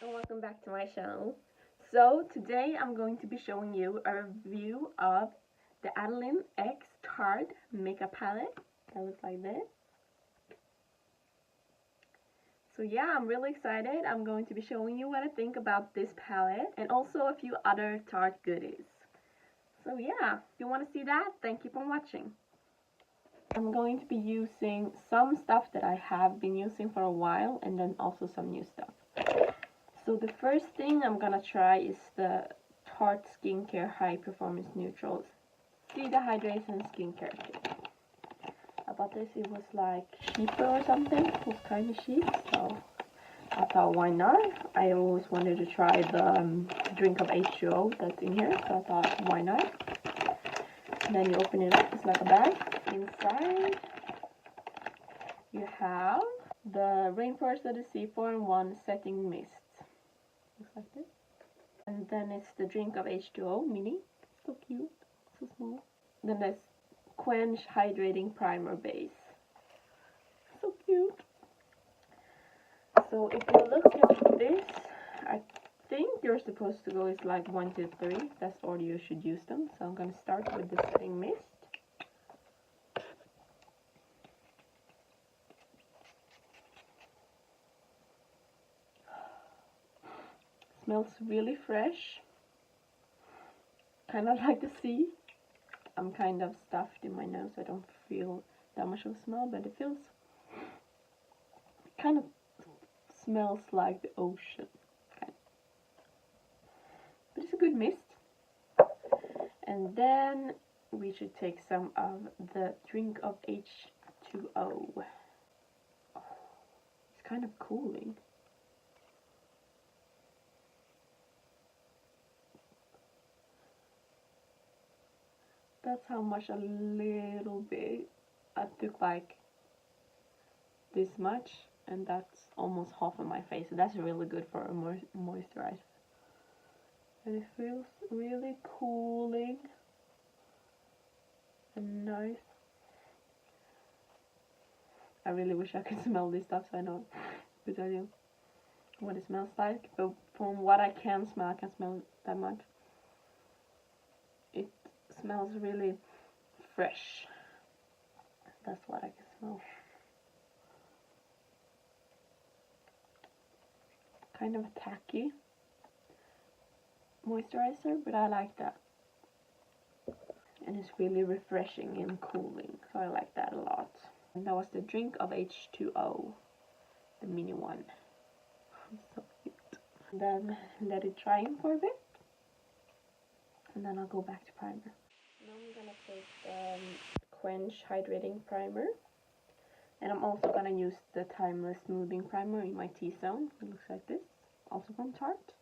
and welcome back to my channel. So today I'm going to be showing you a review of the Adelaine X Tarte makeup palette that looks like this. So yeah, I'm really excited. I'm going to be showing you what I think about this palette and also a few other Tarte goodies. So yeah, if you want to see that, then keep on watching. I'm going to be using some stuff that I have been using for a while and then also some new stuff. So the first thing I'm gonna try is the Tarte Skincare High Performance Neutrals. See the hydration skincare kit. I bought this, it was like cheaper or something. It was kind of cheap, so I thought why not? I always wanted to try the drink of H2O that's in here, so I thought why not? And then you open it up, it's like a bag. Inside you have the Rainforest of the Sea 4-in-1 Setting Mist. Looks like this. And then it's the drink of H2O mini. So cute, so small. Then there's Quench Hydrating Primer Base. So cute. So if you look at this, I think you're supposed to go is like 1, 2, 3. That's order you should use them. So I'm gonna start with the Setting Mist. Smells really fresh, kind of like the sea. I'm kind of stuffed in my nose, so I don't feel that much of a smell, but it feels, kind of smells like the ocean, kind of. But it's a good mist. And then we should take some of the drink of H2O. Oh, it's kind of cooling. That's how much, a little bit. I took like this much, and that's almost half of my face. So that's really good for a moisturizer. And it feels really cooling and nice. I really wish I could smell this stuff so I know to tell you what it smells like. But from what I can smell, I can't smell that much. It smells really fresh. That's what I can smell. Kind of a tacky moisturizer, but I like that. And it's really refreshing and cooling, so I like that a lot. And that was the drink of H2O, the mini one. So cute. And then let it dry in for a bit, and then I'll go back to primer. Now I'm gonna take the Quench Hydrating Primer, and I'm also gonna use the Timeless Smoothing Primer in my T-zone. It looks like this, also from Tarte.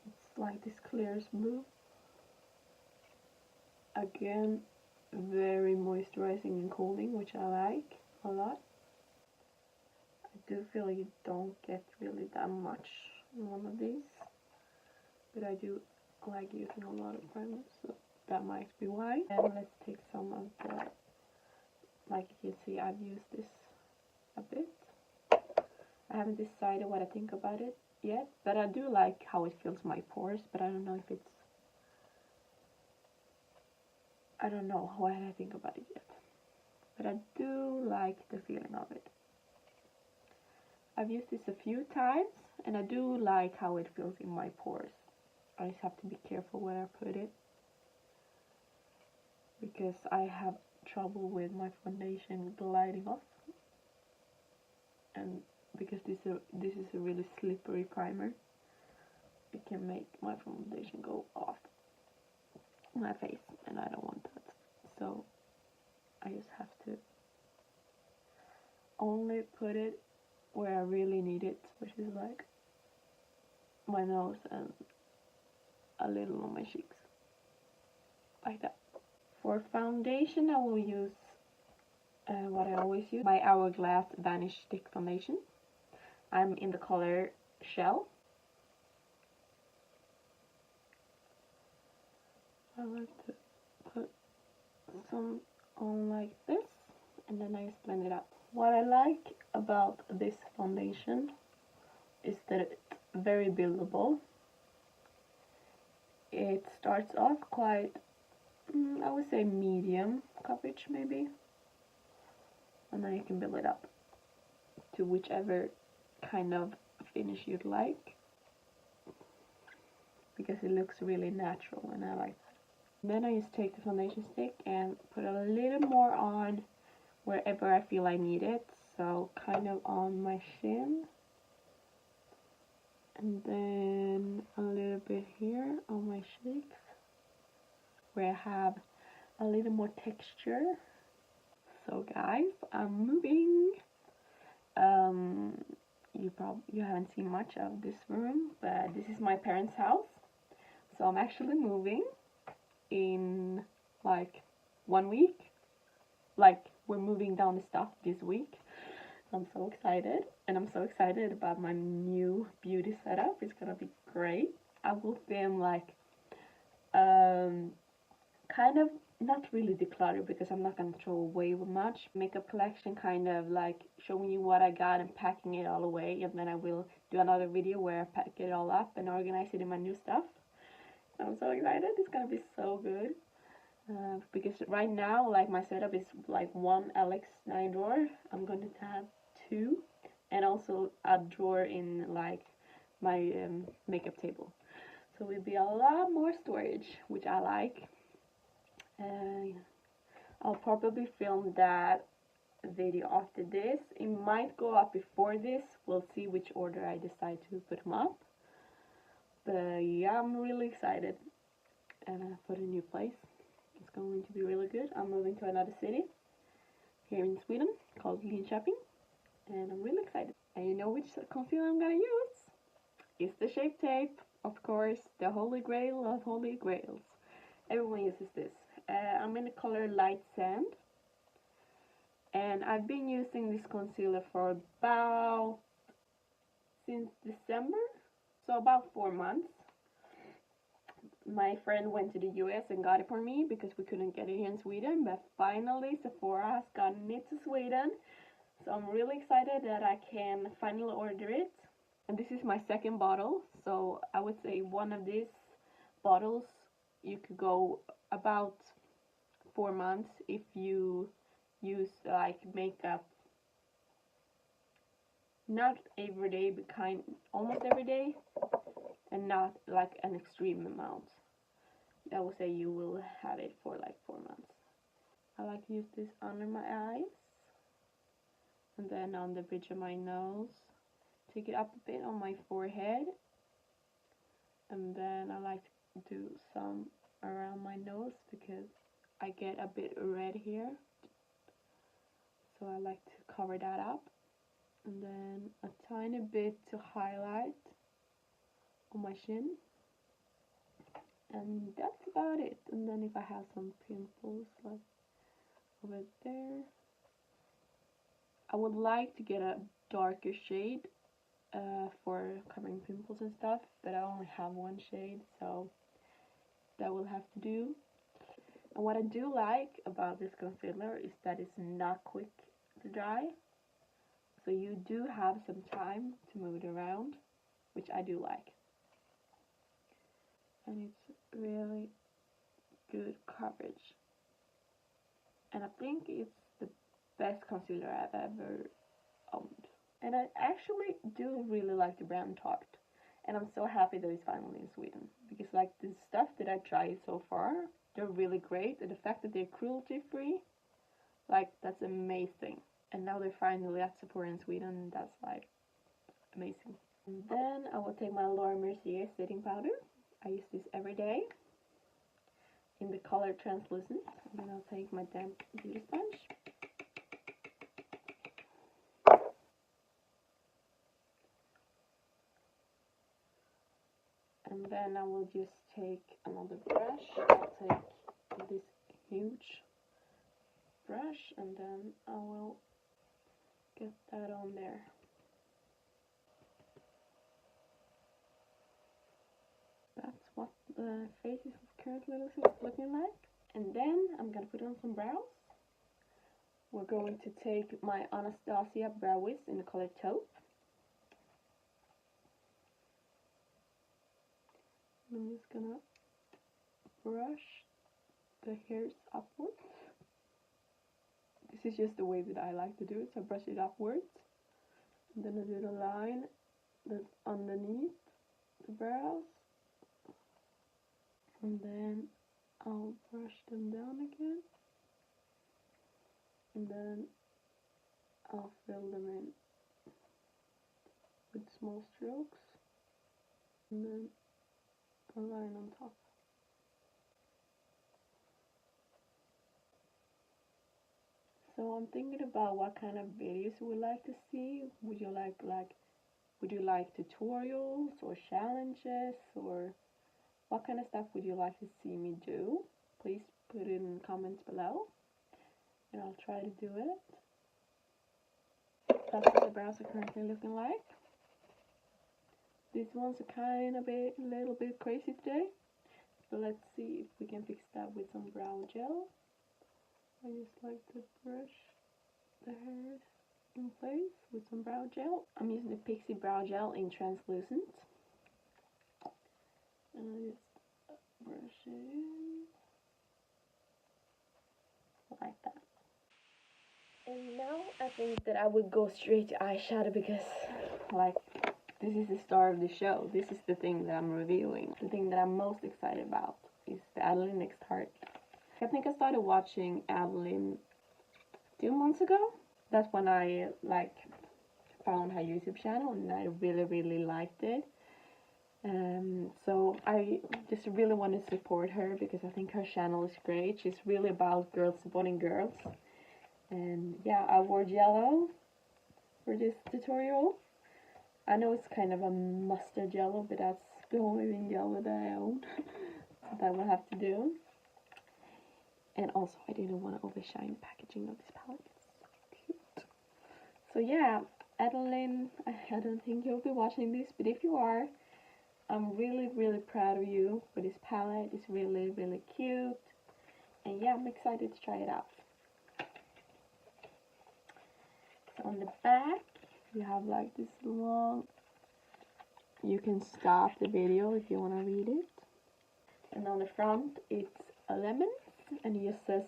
It's like this clear smooth. Again, very moisturizing and cooling, which I like a lot. I do feel you don't get really that much in one of these, but I do like using a lot of primers, so that might be why. And let's take some of the, like you can see, I've used this a bit. I haven't decided what I think about it yet, but I do like how it fills my pores, but I don't know if it's, I don't know what I think about it yet, but I do like the feeling of it. I've used this a few times, and I do like how it feels in my pores. I just have to be careful where I put it, because I have trouble with my foundation gliding off, and because this is a really slippery primer, it can make my foundation go off my face, and I don't want that. So I just have to only put it where I really need it, which is like my nose and a little on my cheeks, like that. For foundation, I will use what I always use, my Hourglass Vanish Stick Foundation. I'm in the color Shell. I like to put some on like this, and then I just blend it out. What I like about this foundation is that it's very buildable. It starts off quite, I would say medium coverage maybe, and then you can build it up to whichever kind of finish you'd like, because it looks really natural and I like that. Then I just take the foundation stick and put a little more on wherever I feel I need it, so kind of on my chin, and then a little bit here on my cheeks where I have a little more texture. So guys, I'm moving. You haven't seen much of this room, but this is my parents' house, so I'm actually moving in like 1 week. Like, we're moving down the stuff this week. I'm so excited, and I'm so excited about my new beauty setup. It's gonna be great. I will film like kind of not really declutter, because I'm not gonna throw away much. Makeup collection, kind of like showing you what I got and packing it all away, and then I will do another video where I pack it all up and organize it in my new stuff. I'm so excited. It's gonna be so good. Because right now, like, my setup is like one LX9 drawer. I'm going to have 2, and also a drawer in like my makeup table. So it'll be a lot more storage, which I like. I'll probably film that video after this. It might go up before this. We'll see which order I decide to put them up. But yeah, I'm really excited for the new place. It's going to be really good. I'm moving to another city here in Sweden called Linköping, and I'm really excited. And you know which concealer I'm gonna use? It's the Shape Tape, of course, the holy grail of holy grails. Everyone uses this. I'm in the color Light Sand, and I've been using this concealer for since December, so about 4 months. My friend went to the US and got it for me because we couldn't get it here in Sweden, but finally Sephora has gotten it to Sweden, so I'm really excited that I can finally order it. And this is my second bottle, so I would say one of these bottles you could go about 4 months if you use like makeup not every day, but almost every day, and not like an extreme amount. I would say you will have it for like 4 months. I like to use this under my eyes, and then on the bridge of my nose. Take it up a bit on my forehead, and then I like to do some around my nose because I get a bit red here, so I like to cover that up. And then a tiny bit to highlight on my chin, and that's about it. And then if I have some pimples like over there, I would like to get a darker shade for covering pimples and stuff, but I only have one shade, so that will have to do. And what I do like about this concealer is that it's not quick to dry, so you do have some time to move it around, which I do like. And it's really good coverage, and I think it's the best concealer I've ever owned. And I actually do really like the brand Tarte, and I'm so happy that it's finally in Sweden, because like the stuff that I tried so far, they're really great, and the fact that they're cruelty free, like, that's amazing. And now they're finally at Sephora in Sweden, that's like amazing. And then I will take my Laura Mercier setting powder. I use this every day in the color Translucent. And then I'll take my damp beauty sponge. And then I will just take another brush. I'll take this huge brush, and then I will get that on there. That's what the face is currently looking like. And then I'm gonna put on some brows we're going to take my Anastasia Brow Wiz in the color Taupe. I'm just gonna brush the hairs upwards. This is just the way that I like to do it, so I brush it upwards. And then I do the line that's underneath the brows. And then I'll brush them down again. And then I'll fill them in with small strokes. And then a line on top. So I'm thinking about what kind of videos you would like to see. Would you like tutorials or challenges, or what kind of stuff would you like to see me do? Please put it in the comments below and I'll try to do it. That's what the brows are currently looking like. These ones are kind of a little bit crazy today. So let's see if we can fix that with some brow gel. I just like to brush the hairs in place with some brow gel. I'm using the Pixie Brow Gel in translucent. And I just brush it in like that. And now I think that I would go straight to eyeshadow because, like, this is the star of the show. This is the thing that I'm reviewing. The thing that I'm most excited about is the Adelaine Tarte. I think I started watching Adelaine 2 months ago. That's when I found her YouTube channel and I really liked it. So I just really want to support her because I think her channel is great. She's really about girls supporting girls. And yeah, I wore yellow for this tutorial. I know it's kind of a mustard yellow, but that's the only thing yellow that I own. That I will have to do. And also, I didn't want to overshine the packaging of this palette. It's so cute. So yeah, Adelaine, I don't think you'll be watching this, but if you are, I'm really proud of you for this palette. It's really cute. And yeah, I'm excited to try it out. So on the back, you have like this long, you can stop the video if you want to read it. And on the front, it's a lemon. And it just says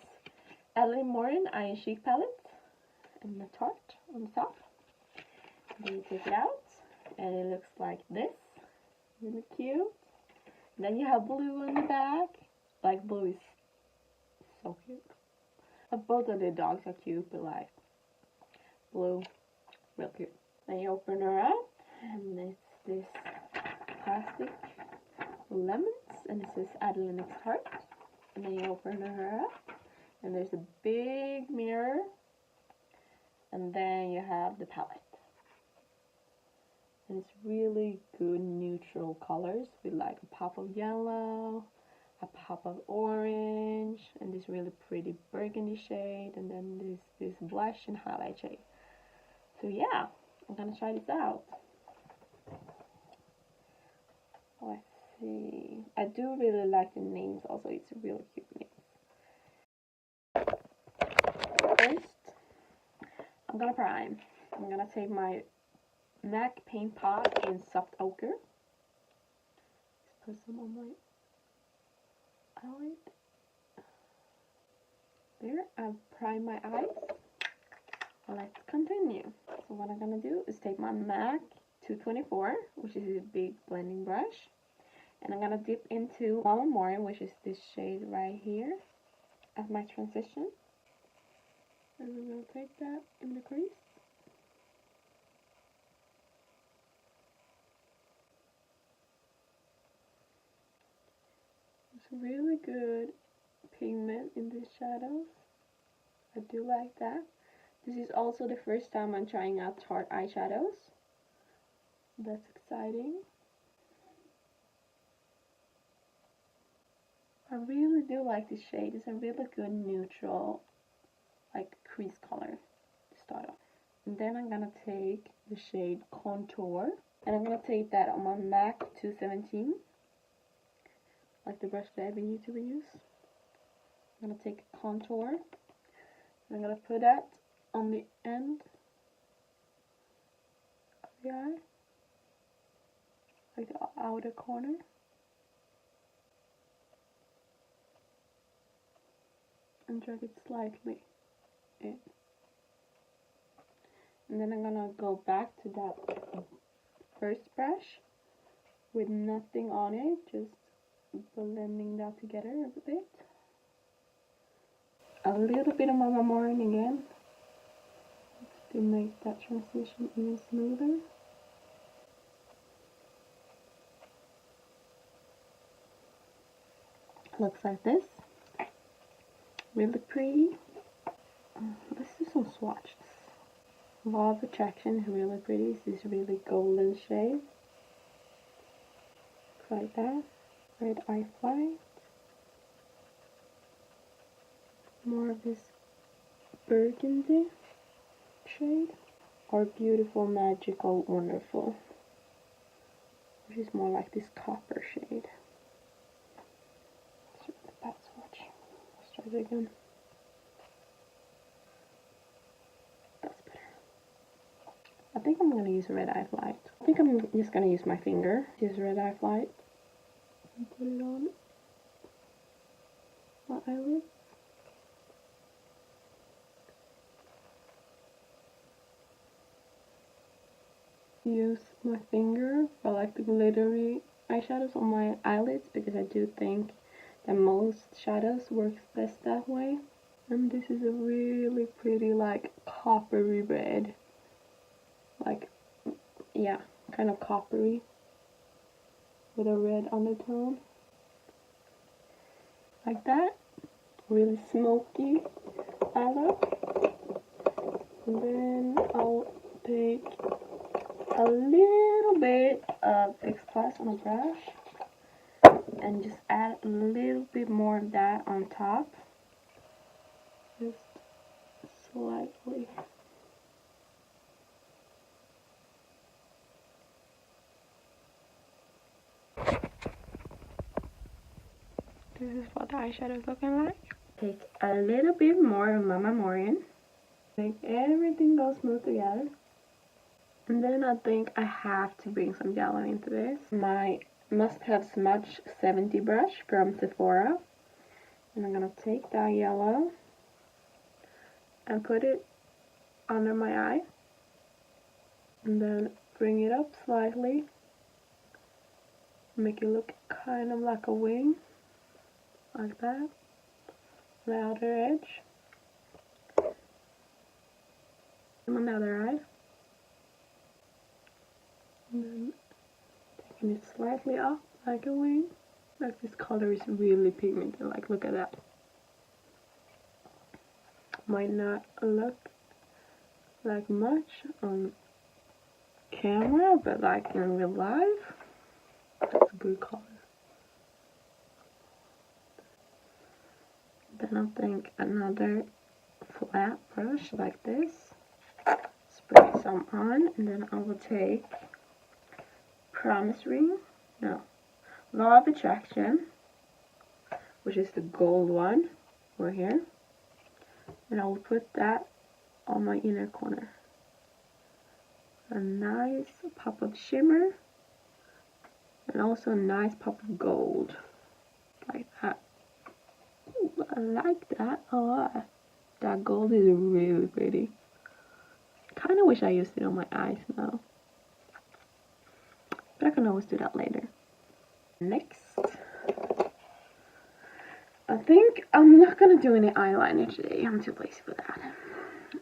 Adelaine Morin Iron Chic Palette and the Tarte on the top. Then you take it out and it looks like this. Really cute. And then you have blue on the back. Like, blue is so cute. Both of the dogs are cute, but like blue, real cute. Then you open her up and it's this plastic lemons and it says Adelaine Tarte. And then you open her up, and there's a big mirror, and then you have the palette. And it's really good neutral colors with like a pop of yellow, a pop of orange, and this really pretty burgundy shade, and then this blush and highlight shade. So yeah, I'm gonna try this out. Let's see. I do really like the names also, it's a really cute name. First, I'm gonna prime. I'm gonna take my MAC paint pot in soft ochre. Just put some on my eyelid. There, I've primed my eyes. Let's continue. So what I'm gonna do is take my MAC 224, which is a big blending brush, and I'm gonna dip into Adelaine Morin, which is this shade right here, as my transition. And I'm going to take that in the crease. It's really good pigment in these shadows. I do like that. This is also the first time I'm trying out Tarte eyeshadows. That's exciting. I really do like this shade. It's a really good neutral, like crease color to start off. And then I'm gonna take the shade Contour, and I'm gonna take that on my MAC 217, like the brush that I've been using to use. I'm gonna take Contour, I'm gonna put that on the end of the eye, like the outer corner. And drag it slightly in. And then I'm gonna go back to that first brush with nothing on it, just blending that together a bit. A little bit of Mama Morin again to make that transition even smoother. Looks like this. Really pretty. Let's do some swatches. Law of Attraction is really pretty. This is really golden shade. Like that. Red eye flight. More of this burgundy shade. Or Beautiful, Magical, Wonderful, which is more like this copper shade. That swatch. Let's try it again. That's better. I think I'm gonna use red eye flight. I think I'm just gonna use my finger. Use red eye flight and put it on my eyelids. Use my finger for like the glittery eyeshadows on my eyelids, because I do think that most shadows works best that way. And this is a really pretty like coppery red, like, yeah, kind of coppery with a red undertone, like that. Really smoky eye look. And then I'll take a little bit of X Plus on a brush and just add a little bit more of that on top, just slightly. This is what the eyeshadow is looking like. Take a little bit more of Mama Morin, make everything go smooth together. And then I think I have to bring some yellow into this. My Must Have Smudge 70 brush from Sephora. And I'm gonna take that yellow and put it under my eye. And then bring it up slightly. Make it look kind of like a wing. Like that. The outer edge. And on the other eye. And then taking it slightly up like a wing. Like, this color is really pigmented. Like, look at that. Might not look like much on camera, but like in real life, that's a good color. Then I'll take another flat brush like this, spray some on, and then I will take Law of Attraction, which is the gold one over here, and I will put that on my inner corner. A nice pop of shimmer, and also a nice pop of gold, like that. Ooh, I like that a lot. That gold is really pretty. Kind of wish I used it on my eyes now, but I can always do that later. Next, I think I'm not gonna do any eyeliner today. I'm too lazy for that.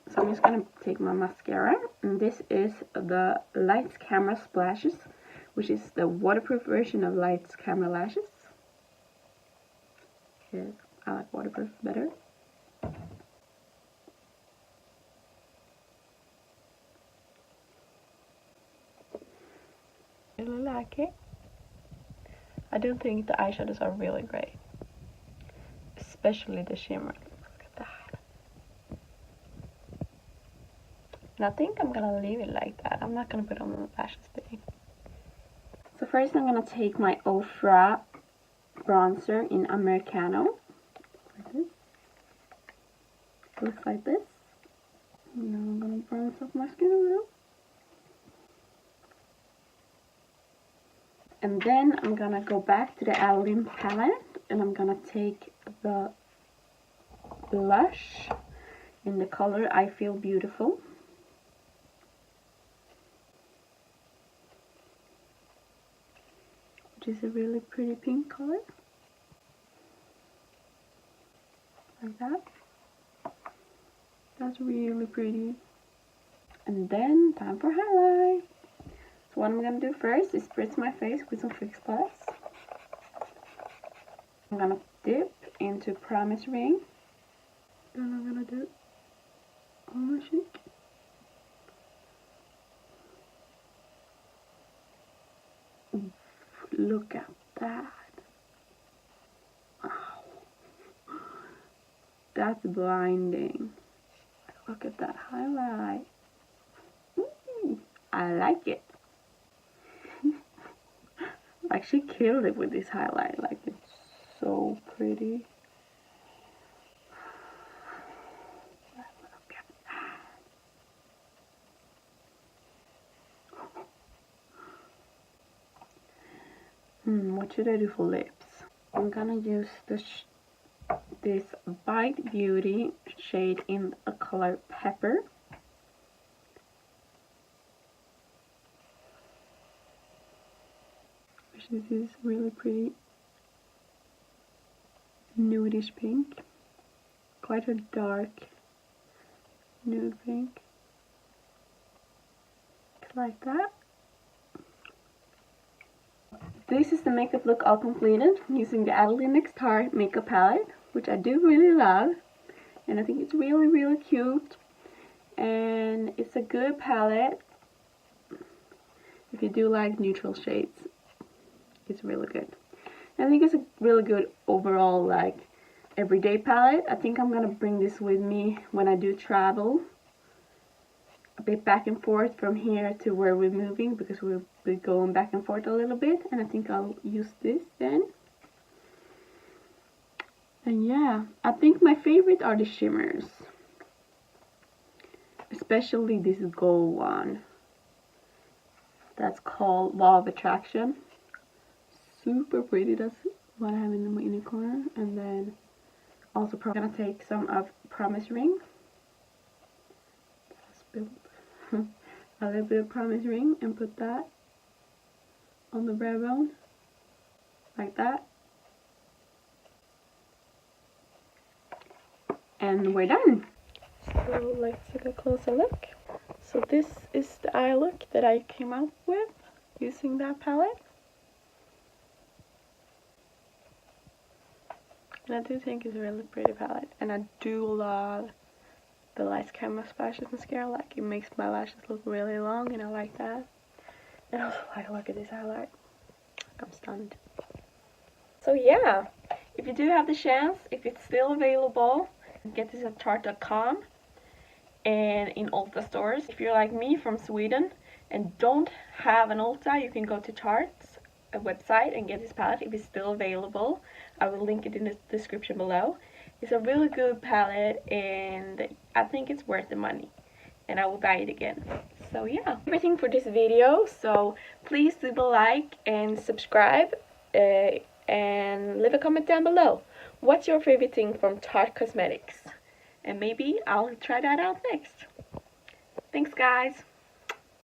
So I'm just gonna take my mascara, and this is the Lights Camera Splashes, which is the waterproof version of Lights Camera Lashes. Yes, I like waterproof better. Really like it. I do think the eyeshadows are really great, especially the shimmer. Look at that. And I think I'm gonna leave it like that. I'm not gonna put on the lashes today. So first I'm gonna take my Ofra bronzer in Americano. Like this. looks like this. Now I'm gonna bronze up my skin a little. And then I'm gonna go back to the Adelaine palette and I'm gonna take the blush in the color I Feel Beautiful. Which is a really pretty pink color. Like that. That's really pretty. And then time for highlight. So what I'm gonna do first is spritz my face with some Fix Plus. I'm gonna dip into Promise Ring. Then I'm gonna do on my cheek. Look at that. Wow. That's blinding. Look at that highlight. Ooh, I like it. Like she killed it with this highlight. Like it's so pretty. Look at that. What should I do for lips? I'm gonna use this Bite Beauty shade in a color Pepper. Which is this really pretty nudish pink. Quite a dark nude pink. Like that. This is the makeup look all completed using the Adelaine Tarte makeup palette, which I do really love, and I think it's really, really cute, and it's a good palette if you do like neutral shades. It's really good. I think it's a really good overall like everyday palette. I think I'm gonna bring this with me when I do travel a bit back and forth from here to where we're moving, because we'll be going back and forth a little bit, and I think I'll use this then. And yeah, I think my favorite are the shimmers, especially this gold one that's called Law of Attraction. Super pretty. That's what I have in the inner corner. And then also I'm gonna take some of Promise Ring. Spilled a little bit of Promise Ring and put that on the brow bone like that. And we're done. So let's take a closer look. So this is the eye look that I came out with using that palette. And I do think it's a really pretty palette, and I do love the light camera splashes mascara. Like it makes my lashes look really long, and I like that. And also like, look at this highlight. I'm stunned. So yeah, if you do have the chance, if it's still available, get this at Tarte.com and in Ulta stores. If you're like me from Sweden and don't have an Ulta, you can go to Tarte's website and get this palette if it's still available. I will link it in the description below. It's a really good palette and I think it's worth the money, and I will buy it again. So yeah, everything for this video. So please leave a like and subscribe and leave a comment down below. What's your favorite thing from Tarte Cosmetics? And maybe I'll try that out next. Thanks guys.